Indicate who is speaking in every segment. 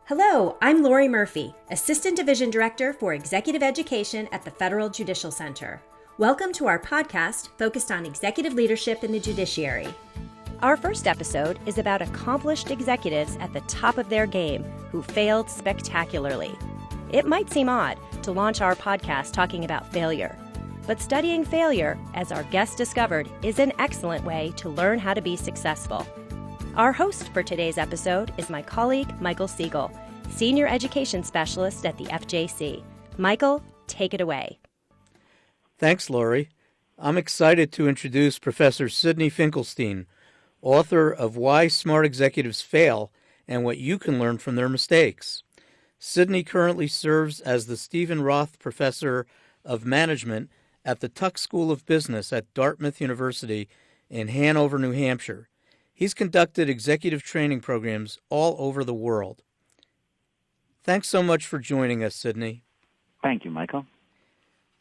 Speaker 1: Hello, I'm Lori Murphy, Assistant Division Director for Executive Education at the Federal Judicial Center. Welcome to our podcast focused on executive leadership in the judiciary. Our first episode is about accomplished executives at the top of their game who failed spectacularly. It might seem odd to launch our podcast talking about failure, but studying failure, as our guest discovered, is an excellent way to learn how to be successful. Our host for today's episode is my colleague, Michael Siegel, Senior Education Specialist at the FJC. Michael, take it away.
Speaker 2: Thanks, Lori. I'm excited to introduce Professor Sydney Finkelstein, author of Why Smart Executives Fail and What You Can Learn from Their Mistakes. Sydney currently serves as the Stephen Roth Professor of Management at the Tuck School of Business at Dartmouth University in Hanover, New Hampshire. He's conducted executive training programs all over the world. Thanks so much for joining us, Sydney.
Speaker 3: Thank you, Michael.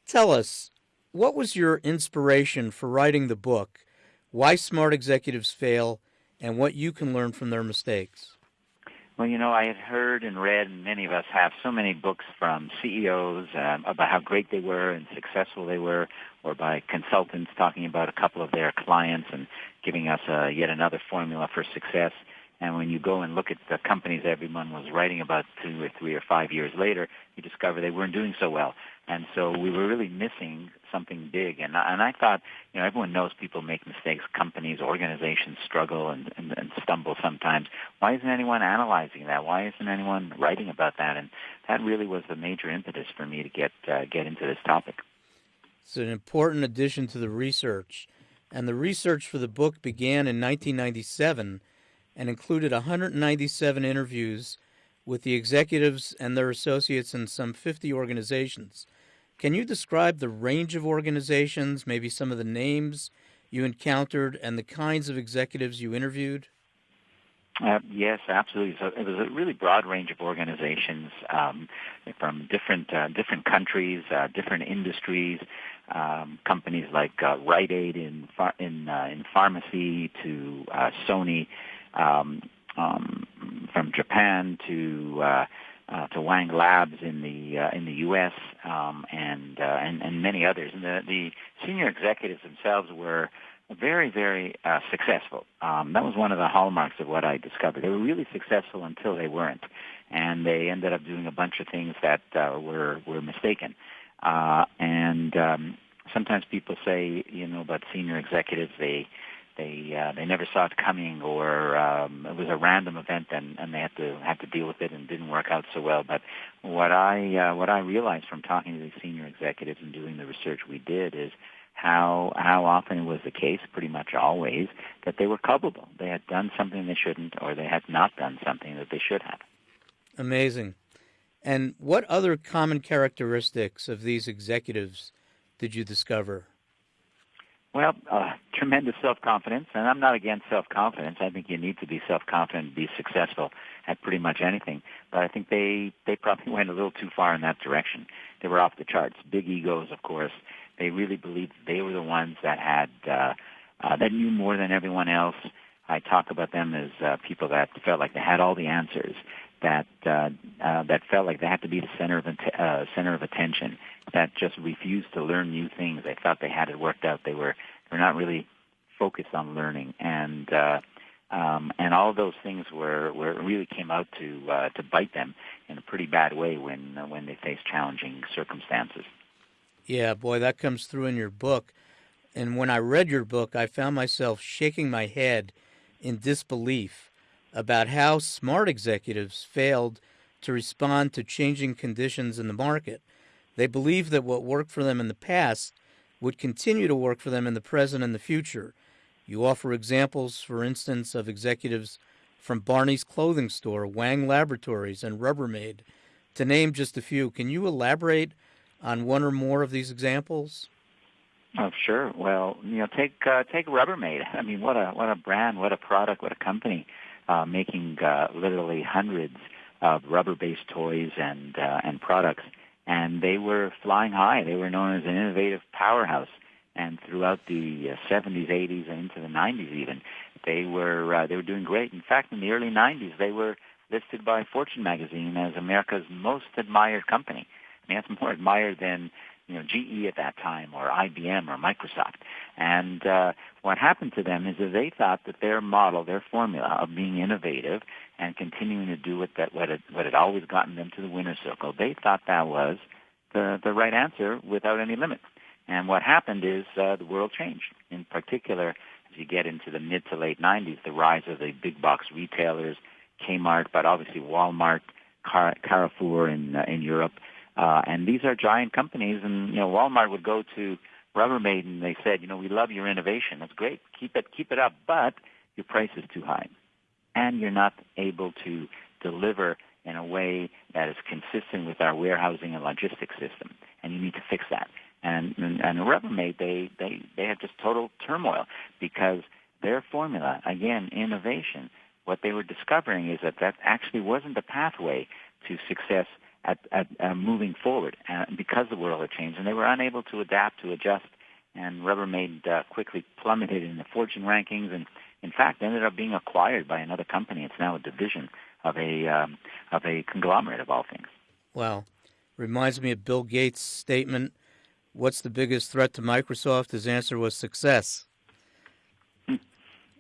Speaker 2: Tell us, what was your inspiration for writing the book, Why Smart Executives Fail and What You Can Learn from Their Mistakes?
Speaker 3: Well, I had heard and read, and many of us have, so many books from CEOs about how great they were and successful they were, or by consultants talking about a couple of their clients and giving us yet another formula for success. And when you go and look at the companies everyone was writing about 2 or 3 or 5 years later, you discover they weren't doing so well. And so we were really missing something big. And I thought, everyone knows people make mistakes. Companies, organizations struggle and stumble sometimes. Why isn't anyone analyzing that? Why isn't anyone writing about that? And that really was the major impetus for me to get into this topic.
Speaker 2: It's an important addition to the research. And the research for the book began in 1997 and included 197 interviews with the executives and their associates in some 50 organizations. Can you describe the range of organizations, maybe some of the names you encountered, and the kinds of executives you interviewed?
Speaker 3: Yes, absolutely. So it was a really broad range of organizations from different countries, different industries, companies like Rite Aid in pharmacy to Sony, from Japan to Wang Labs in the U.S. And many others. And the senior executives themselves were very, very successful. That was one of the hallmarks of what I discovered. They were really successful until they weren't, and they ended up doing a bunch of things that were mistaken. And sometimes people say, about senior executives, they never saw it coming, or it was a random event, and they had to deal with it, and didn't work out so well. But what I realized from talking to these senior executives and doing the research we did is how often it was the case, pretty much always, that they were culpable. They had done something they shouldn't, or they had not done something that they should have.
Speaker 2: Amazing. And what other common characteristics of these executives did you discover?
Speaker 3: Well, tremendous self-confidence, and I'm not against self-confidence. I think you need to be self-confident to be successful at pretty much anything. But I think they probably went a little too far in that direction. They were off the charts. Big egos, of course. They really believed they were the ones that had that knew more than everyone else. I talk about them as people that felt like they had all the answers, that felt like they had to be the center of attention, that just refused to learn new things. They thought they had it worked out. They were not really focused on learning, and all of those things were really came out to bite them in a pretty bad way when they faced challenging circumstances.
Speaker 2: Yeah, boy, that comes through in your book. And when I read your book, I found myself shaking my head in disbelief about how smart executives failed to respond to changing conditions in the market. They believed that what worked for them in the past would continue to work for them in the present and the future. You offer examples, for instance, of executives from Barney's Clothing Store, Wang Laboratories, and Rubbermaid, to name just a few. Can you elaborate on one or more of these examples?
Speaker 3: Oh, sure. Well, take Rubbermaid. I mean, what a brand, what a product, what a company, making literally hundreds of rubber-based toys and products, and they were flying high. They were known as an innovative powerhouse, and throughout the 70s, 80s, and into the 90s even, they were doing great. In fact, in the early 90s, they were listed by Fortune magazine as America's most admired company. I mean, that's more admired than GE at that time, or IBM, or Microsoft. And what happened to them is that they thought that their model, their formula of being innovative and continuing to do what had always gotten them to the winner's circle, they thought that was the right answer without any limit. And what happened is the world changed. In particular, as you get into the mid to late 90s, the rise of the big box retailers, Kmart, but obviously Walmart, Carrefour in Europe. And these are giant companies, and Walmart would go to Rubbermaid and they said, we love your innovation. That's great. Keep it up, but your price is too high, and you're not able to deliver in a way that is consistent with our warehousing and logistics system, and you need to fix that. And Rubbermaid, they had just total turmoil because their formula, again, innovation. What they were discovering is that actually wasn't the pathway to success at moving forward because the world had changed, and they were unable to adapt, to adjust, and Rubbermaid quickly plummeted in the Fortune rankings, and in fact ended up being acquired by another company. It's now a division of a conglomerate of all things.
Speaker 2: Wow. Reminds me of Bill Gates' statement, what's the biggest threat to Microsoft? His answer was success.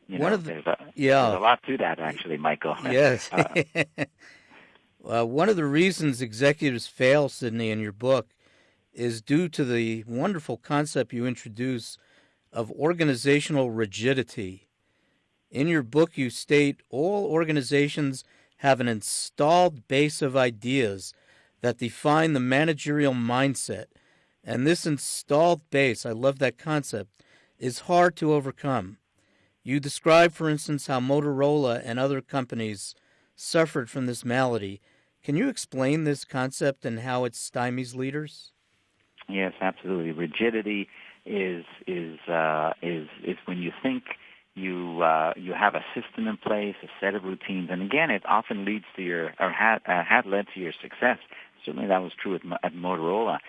Speaker 3: There's a lot to that, actually, Michael.
Speaker 2: Yes. One of the reasons executives fail, Sydney, in your book, is due to the wonderful concept you introduce of organizational rigidity. In your book, you state all organizations have an installed base of ideas that define the managerial mindset. And this installed base, I love that concept, is hard to overcome. You describe, for instance, how Motorola and other companies suffered from this malady. Can you explain this concept and how it stymies leaders?
Speaker 3: Yes, absolutely. Rigidity is when you think you have a system in place, a set of routines, and again, it often leads to had led to your success. Certainly, that was true at Motorola.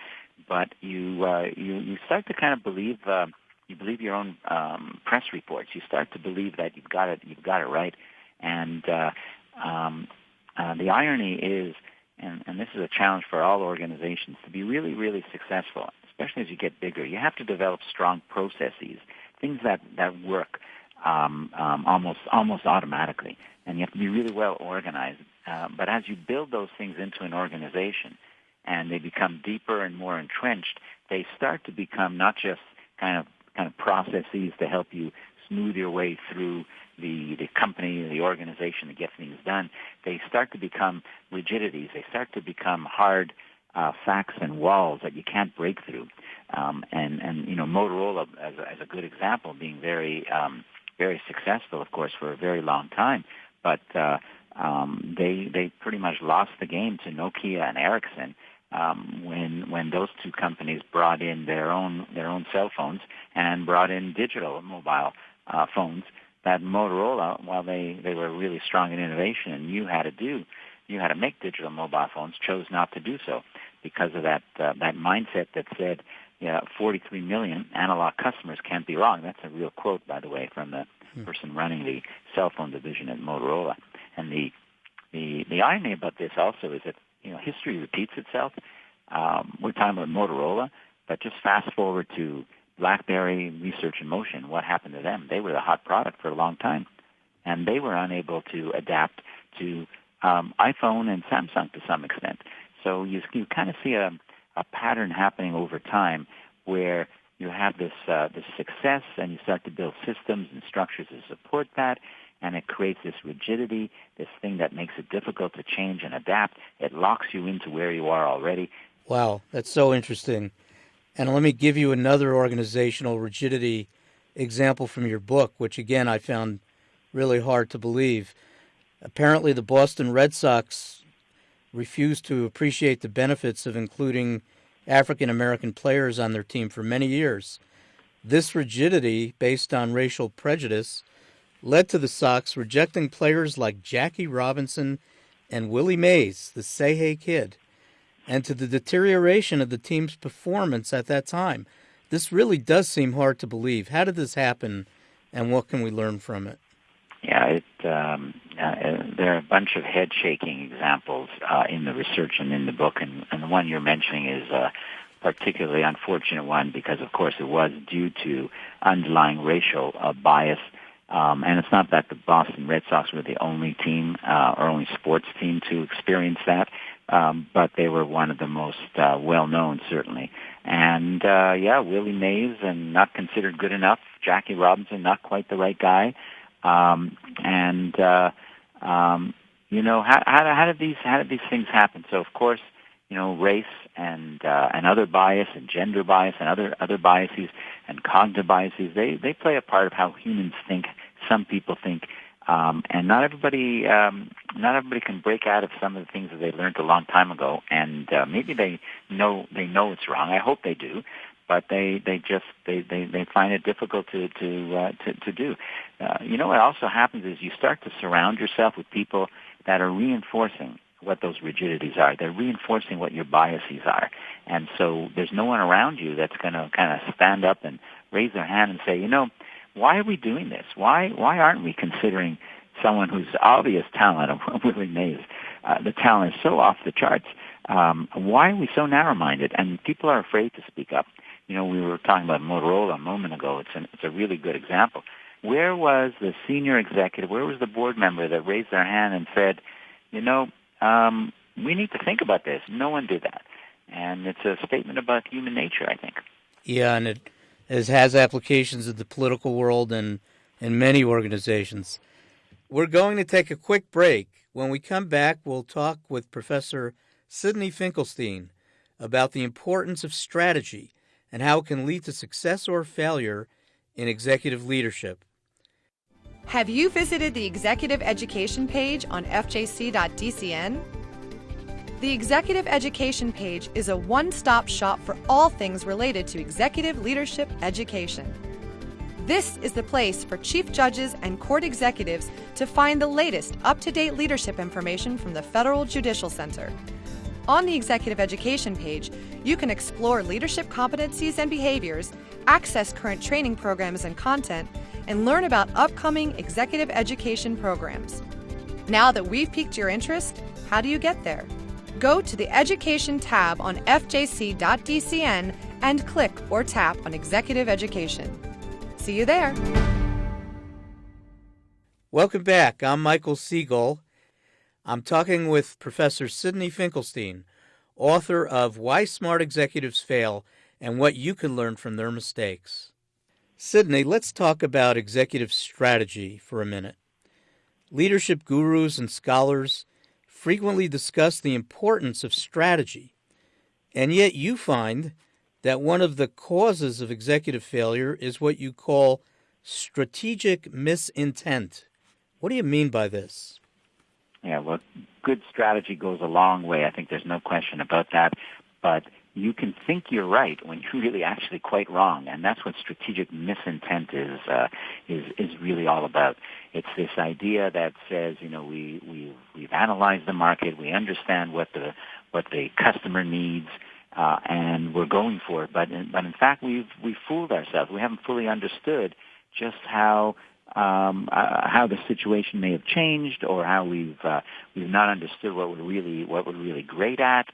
Speaker 3: But you start to kind of believe your own press reports. You start to believe that you've got it right, and the irony is, and this is a challenge for all organizations, to be really, really successful, especially as you get bigger, you have to develop strong processes, things that work almost automatically, and you have to be really well organized. But as you build those things into an organization, and they become deeper and more entrenched, they start to become not just kind of processes to help you smooth your way through the company, the organization to get things done. They start to become rigidities. They start to become hard facts and walls that you can't break through. And Motorola, as a good example, being very very successful, of course, for a very long time, but they pretty much lost the game to Nokia and Ericsson when those two companies brought in their own cell phones and brought in digital mobile phones. That Motorola, while they were really strong in innovation and knew how to make digital mobile phones, chose not to do so because of that mindset that said, 43 million analog customers can't be wrong. That's a real quote, by the way, from the person running the cell phone division at Motorola. And the irony about this also is that history repeats itself. We're talking about Motorola, but just fast forward to BlackBerry, Research in Motion. What happened to them? They were the hot product for a long time, and they were unable to adapt to iPhone and Samsung to some extent. So you kind of see a pattern happening over time where you have this success, and you start to build systems and structures to support that, and it creates this rigidity, this thing that makes it difficult to change and adapt. It locks you into where you are already.
Speaker 2: Wow, that's so interesting. And let me give you another organizational rigidity example from your book, which, again, I found really hard to believe. Apparently, the Boston Red Sox refused to appreciate the benefits of including African-American players on their team for many years. This rigidity, based on racial prejudice, led to the Sox rejecting players like Jackie Robinson and Willie Mays, the Say Hey Kid, and to the deterioration of the team's performance at that time. This really does seem hard to believe. How did this happen, and what can we learn from it?
Speaker 3: Yeah, there are a bunch of head-shaking examples in the research and in the book, and the one you're mentioning is a particularly unfortunate one because, of course, it was due to underlying racial bias. And it's not that the Boston Red Sox were the only team or only sports team to experience that, but they were one of the most well-known, certainly. And, Willie Mays, and not considered good enough. Jackie Robinson, not quite the right guy. How did these things happen? So, of course, race and other bias and gender bias and other biases and cognitive biases, they play a part of how humans think. Some people think, and not everybody can break out of some of the things that they learned a long time ago, and maybe they know it's wrong. I hope they do, but they find it difficult to do. What also happens is you start to surround yourself with people that are reinforcing what those rigidities are. They're reinforcing what your biases are, and so there's no one around you that's going to kind of stand up and raise their hand and say, why are we doing this? Why aren't we considering someone whose obvious talent, of Willie Mays, the talent is so off the charts? Why are we so narrow-minded? And people are afraid to speak up. We were talking about Motorola a moment ago. It's a really good example. Where was the senior executive? Where was the board member that raised their hand and said, we need to think about this? No one did that. And it's a statement about human nature, I think.
Speaker 2: Yeah, and it has applications in the political world and in many organizations. We're going to take a quick break. When we come back, we'll talk with Professor Sydney Finkelstein about the importance of strategy and how it can lead to success or failure in executive leadership.
Speaker 4: Have you visited the Executive Education page on fjc.dcn? The Executive Education page is a one-stop shop for all things related to executive leadership education. This is the place for chief judges and court executives to find the latest up-to-date leadership information from the Federal Judicial Center. On the Executive Education page, you can explore leadership competencies and behaviors, access current training programs and content, and learn about upcoming executive education programs. Now that we've piqued your interest, how do you get there? Go to the Education tab on fjc.dcn and click or tap on Executive Education. See you there.
Speaker 2: Welcome back. I'm Michael Siegel. I'm talking with Professor Sydney Finkelstein, author of Why Smart Executives Fail and What You Can Learn from Their Mistakes. Sydney, let's talk about executive strategy for a minute. Leadership gurus and scholars frequently discuss the importance of strategy, and yet you find that one of the causes of executive failure is what you call strategic misintent. What do you mean by this?
Speaker 3: Yeah, well, good strategy goes a long way. I think there's no question about that. But you can think you're right when you're really actually quite wrong, and that's what strategic misintent is really all about. It's this idea that says, we've analyzed the market, we understand what the customer needs, and we're going for it. But in fact, we've fooled ourselves. We haven't fully understood just how the situation may have changed, or how we've not understood what we're really great at.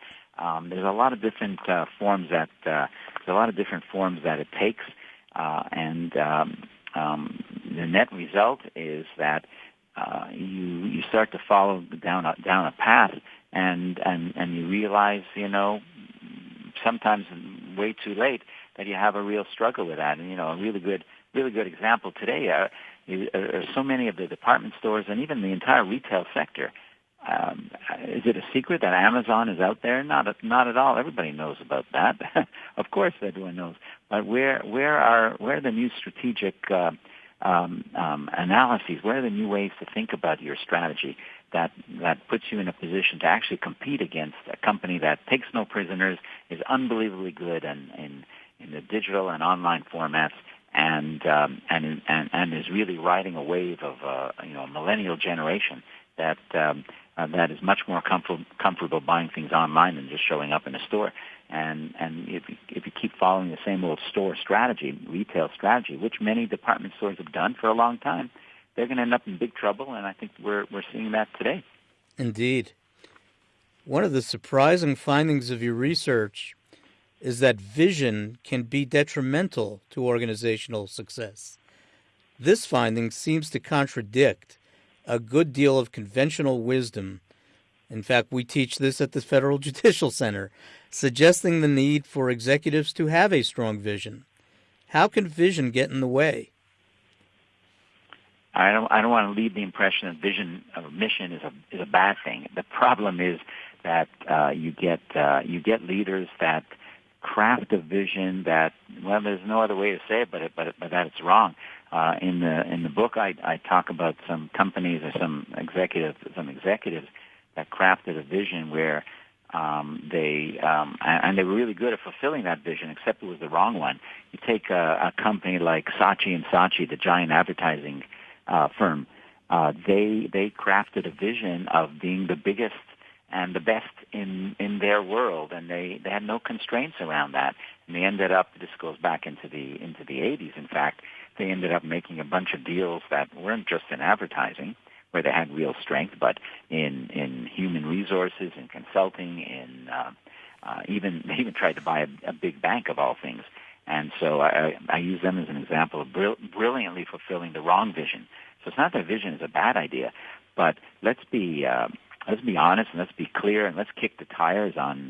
Speaker 3: There's a lot of different forms that it takes, and the net result is that you start to follow down a path, and you realize, sometimes way too late, that you have a real struggle with that. And a really good example today are so many of the department stores and even the entire retail sector. Is it a secret that Amazon is out there? Not at all. Everybody knows about that. Of course, everyone knows. But where are the new strategic analyses? Where are the new ways to think about your strategy that puts you in a position to actually compete against a company that takes no prisoners, is unbelievably good in the digital and online formats, and is really riding a wave of a millennial generation that is much more comfortable buying things online than just showing up in a store. And if you keep following the same old store strategy, retail strategy, which many department stores have done for a long time, they're going to end up in big trouble, and I think we're seeing that today.
Speaker 2: Indeed. One of the surprising findings of your research is that vision can be detrimental to organizational success. This finding seems to contradict a good deal of conventional wisdom. In fact, we teach this at the Federal Judicial Center, suggesting the need for executives to have a strong vision. How can vision get in the way?
Speaker 3: I don't want to leave the impression that vision or mission is a bad thing. The problem is that you get leaders that craft a vision that, well, there's no other way to say it, but that it's wrong. In the book, I talk about some companies or some executives that crafted a vision where they were really good at fulfilling that vision, except it was the wrong one. You take a company like Saatchi & Saatchi, the giant advertising firm. They crafted a vision of being the biggest and the best in their world, and they had no constraints around that. And they ended up, this goes back into the 80s, in fact, they ended up making a bunch of deals that weren't just in advertising, where they had real strength, but in human resources, in consulting, they even tried to buy a big bank of all things. And so I use them as an example of brilliantly fulfilling the wrong vision. So it's not that vision is a bad idea, but let's be honest and let's be clear and let's kick the tires on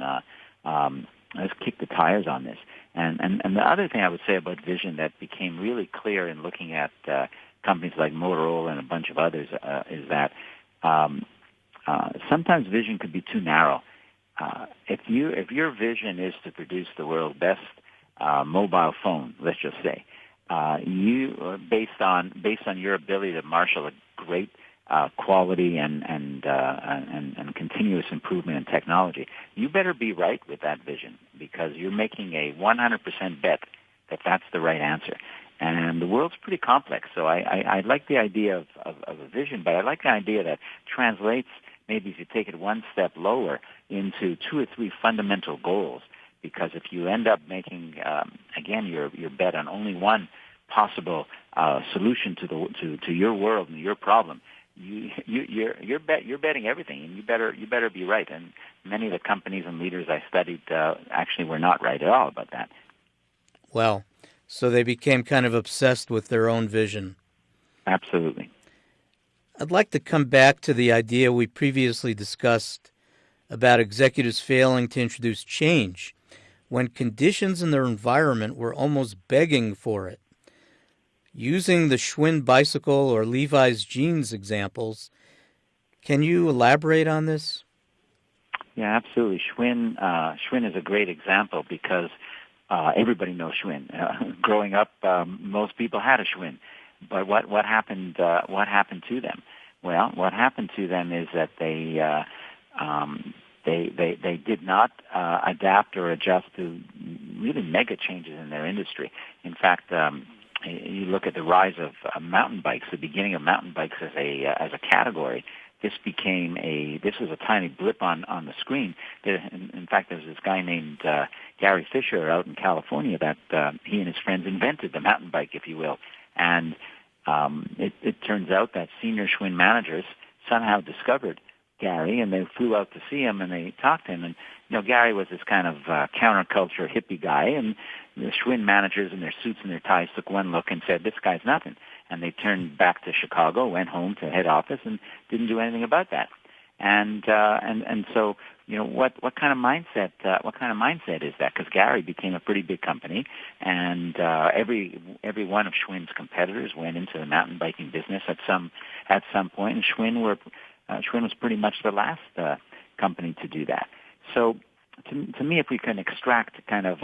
Speaker 3: this. And the other thing I would say about vision that became really clear in looking at companies like Motorola and a bunch of others is that sometimes vision could be too narrow. If your vision is to produce the world's best mobile phone, let's just say, you based on your ability to marshal a great quality and continuous improvement in technology, you better be right with that vision, because you're making a 100% bet that that's the right answer. And the world's pretty complex, so I like the idea of a vision, but I like the idea that translates, maybe if you take it one step lower, into 2 or 3 fundamental goals. Because if you end up making, again, your bet on only one possible solution to your world and your problem, you're betting everything, and you better be right. And many of the companies and leaders I studied actually were not right at all about that.
Speaker 2: Well, so they became kind of obsessed with their own vision.
Speaker 3: Absolutely.
Speaker 2: I'd like to come back to the idea we previously discussed about executives failing to introduce change when conditions in their environment were almost begging for it. Using the Schwinn bicycle or Levi's jeans examples, can you elaborate on this?
Speaker 3: Yeah, absolutely. Schwinn is a great example because everybody knows Schwinn. Growing up, most people had a Schwinn. But what happened to them? Well, what happened to them is that they did not adapt or adjust to really mega changes in their industry. In fact, you look at the rise of mountain bikes, the beginning of mountain bikes as a category. This was a tiny blip on the screen. In fact, there's this guy named Gary Fisher out in California that he and his friends invented the mountain bike, if you will. And it turns out that senior Schwinn managers somehow discovered Gary, and they flew out to see him, and they talked to him. And Gary was this kind of counterculture hippie guy, and the Schwinn managers in their suits and their ties took one look and said, "This guy's nothing." And they turned back to Chicago, went home to head office, and didn't do anything about that. And so what kind of mindset is that? Because Gary became a pretty big company, and every one of Schwinn's competitors went into the mountain biking business at some point, and Schwinn was pretty much the last company to do that. So to me, if we can extract kind of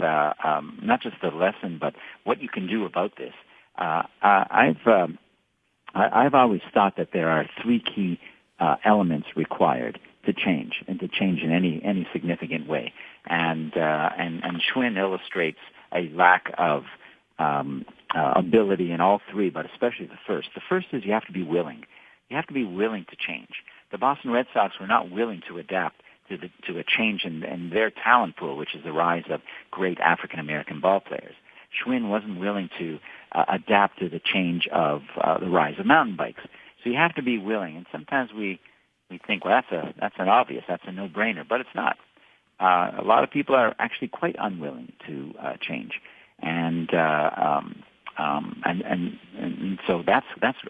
Speaker 3: not just the lesson, but what you can do about this, I've always thought that there are 3 key elements required to change, and to change in any significant way. And Schwinn illustrates a lack of ability in all 3, but especially the first. The first is you have to be willing. You have to be willing to change. The Boston Red Sox were not willing to adapt to a change in their talent pool, which is the rise of great African-American ball players. Schwinn wasn't willing to adapt to the change of the rise of mountain bikes. So you have to be willing. And sometimes we think, well, that's an obvious, that's a no-brainer, but it's not. A lot of people are actually quite unwilling to change, and so that's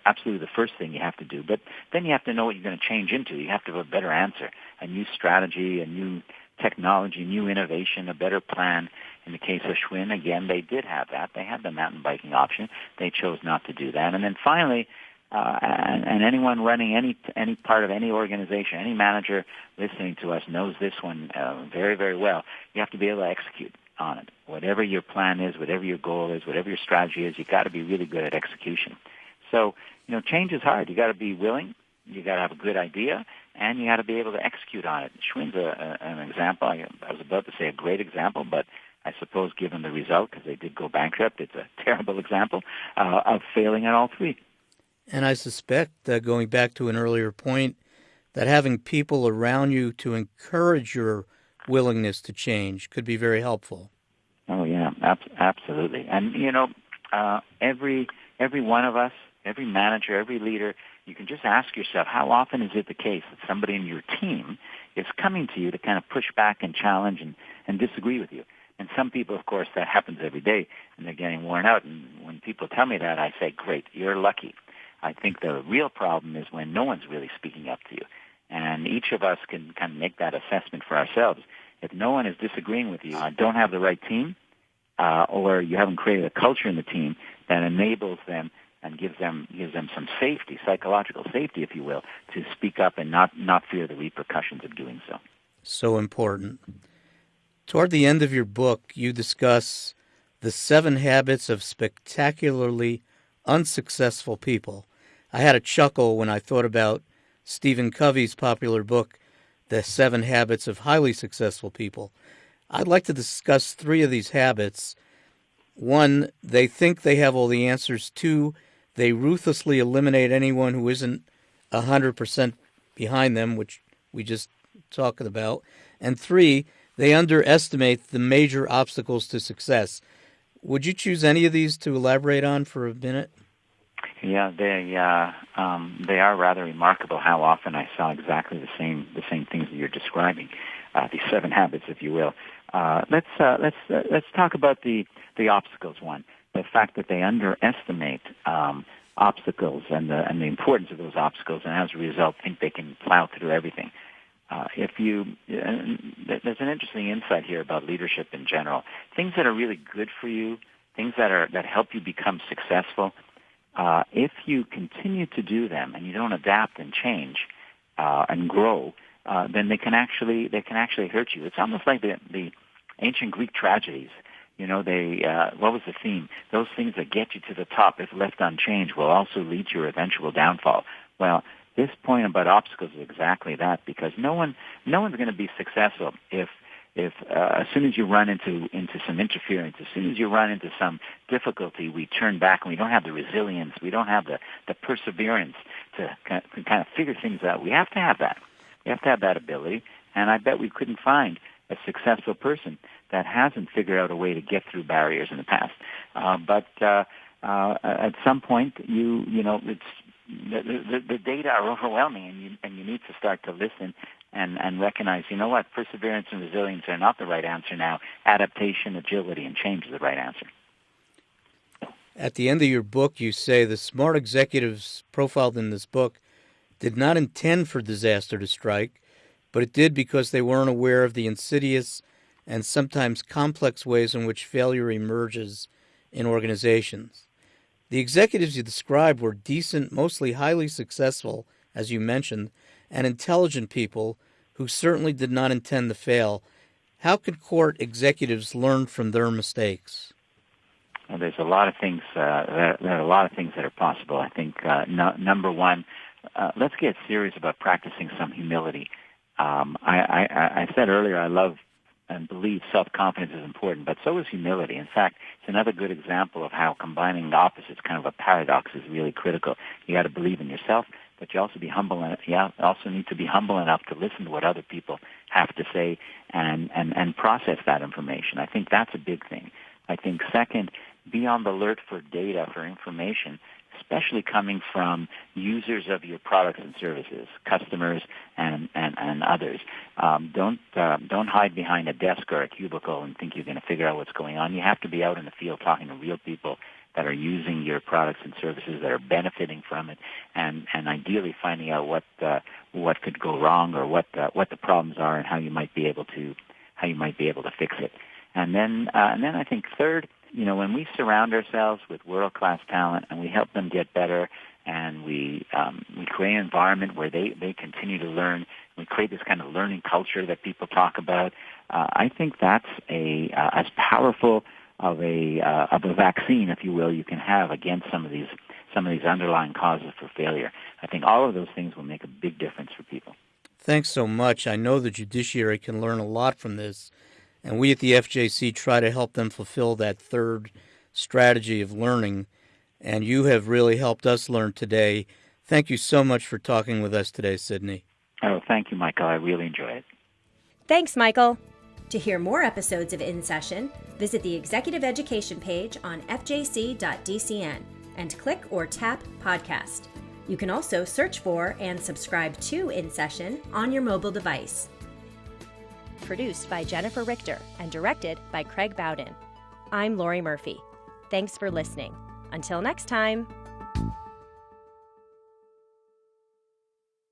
Speaker 3: absolutely the first thing you have to do. But then you have to know what you're going to change into. You have to have a better answer, a new strategy, a new technology, new innovation, a better plan. In the case of Schwinn, again, they did have that. They had the mountain biking option. They chose not to do that. And then finally, and anyone running any part of any organization, any manager listening to us knows this one very, very well. You have to be able to execute on it. Whatever your plan is, whatever your goal is, whatever your strategy is, you got to be really good at execution. So, change is hard. You got to be willing. You got to have a good idea, and you got to be able to execute on it. Schwinn's an example. I was about to say a great example, but I suppose given the result, because they did go bankrupt, it's a terrible example of failing at all three.
Speaker 2: And I suspect, going back to an earlier point, that having people around you to encourage your willingness to change could be very helpful.
Speaker 3: Oh, yeah, absolutely. And, every one of us, every manager, every leader, you can just ask yourself, how often is it the case that somebody in your team is coming to you to kind of push back and challenge and disagree with you? And some people, of course, that happens every day, and they're getting worn out. And when people tell me that, I say, great, you're lucky. I think the real problem is when no one's really speaking up to you. And each of us can kind of make that assessment for ourselves. If no one is disagreeing with you, don't have the right team, or you haven't created a culture in the team that enables them and gives them some safety, psychological safety, if you will, to speak up and not fear the repercussions of doing so.
Speaker 2: So important. Toward the end of your book, you discuss the 7 habits of spectacularly unsuccessful people. I had a chuckle when I thought about Stephen Covey's popular book, The 7 Habits of Highly Successful People. I'd like to discuss 3 of these habits. 1, they think they have all the answers. 2, they ruthlessly eliminate anyone who isn't 100% behind them, which we just talked about. And 3, they underestimate the major obstacles to success. Would you choose any of these to elaborate on for a minute?
Speaker 3: Yeah, they are rather remarkable. How often I saw exactly the same things that you're describing, these 7 habits, if you will. Let's talk about the obstacles one. The fact that they underestimate obstacles and the importance of those obstacles, and as a result, think they can plow through everything. There's an interesting insight here about leadership in general. Things that are really good for you, things that help you become successful. If you continue to do them and you don't adapt and change and grow, then they can actually hurt you. It's almost like the ancient Greek tragedies. What was the theme? Those things that get you to the top, if left unchanged, will also lead to your eventual downfall. Well, this point about obstacles is exactly that, because no one's going to be successful if as soon as you run into some interference, as soon as you run into some difficulty, we turn back and we don't have the resilience, we don't have the perseverance to kind of figure things out. We have to have that. We have to have that ability, and I bet we couldn't find a successful person that hasn't figured out a way to get through barriers in the past. But at some point, it's the data are overwhelming, and you need to start to listen and recognize, what, perseverance and resilience are not the right answer now. Adaptation, agility, and change is the right answer.
Speaker 2: At the end of your book, you say the smart executives profiled in this book did not intend for disaster to strike, but it did because they weren't aware of the insidious and sometimes complex ways in which failure emerges in organizations. The executives you described were decent, mostly highly successful, as you mentioned, and intelligent people who certainly did not intend to fail. How could court executives learn from their mistakes?
Speaker 3: Well, there's a lot of things. There are a lot of things that are possible. I think number one, let's get serious about practicing some humility. I said earlier, I love and believe self-confidence is important, but so is humility. In fact, it's another good example of how combining the opposites, kind of a paradox, is really critical. You got to believe in yourself, but you also also need to be humble enough to listen to what other people have to say and process that information. I think that's a big thing. I think second, be on the alert for data, for information, especially coming from users of your products and services, customers and others. Don't hide behind a desk or a cubicle and think you're going to figure out what's going on. You have to be out in the field talking to real people that are using your products and services, that are benefiting from it, and ideally finding out what could go wrong or what the problems are and how you might be able to fix it. And then I think third, when we surround ourselves with world-class talent and we help them get better, and we create an environment where they continue to learn, we create this kind of learning culture that people talk about. I think that's as powerful of a vaccine, if you will, you can have against some of these underlying causes for failure. I think all of those things will make a big difference for people.
Speaker 2: Thanks so much. I know the judiciary can learn a lot from this, and we at the FJC try to help them fulfill that third strategy of learning, and you have really helped us learn today. Thank you so much for talking with us today, Sydney.
Speaker 3: Oh, thank you, Michael. I really enjoy it.
Speaker 1: Thanks, Michael. To hear more episodes of In Session, visit the Executive Education page on fjc.dcn and click or tap Podcast. You can also search for and subscribe to In Session on your mobile device. Produced by Jennifer Richter and directed by Craig Bowden. I'm Lori Murphy. Thanks for listening. Until next time.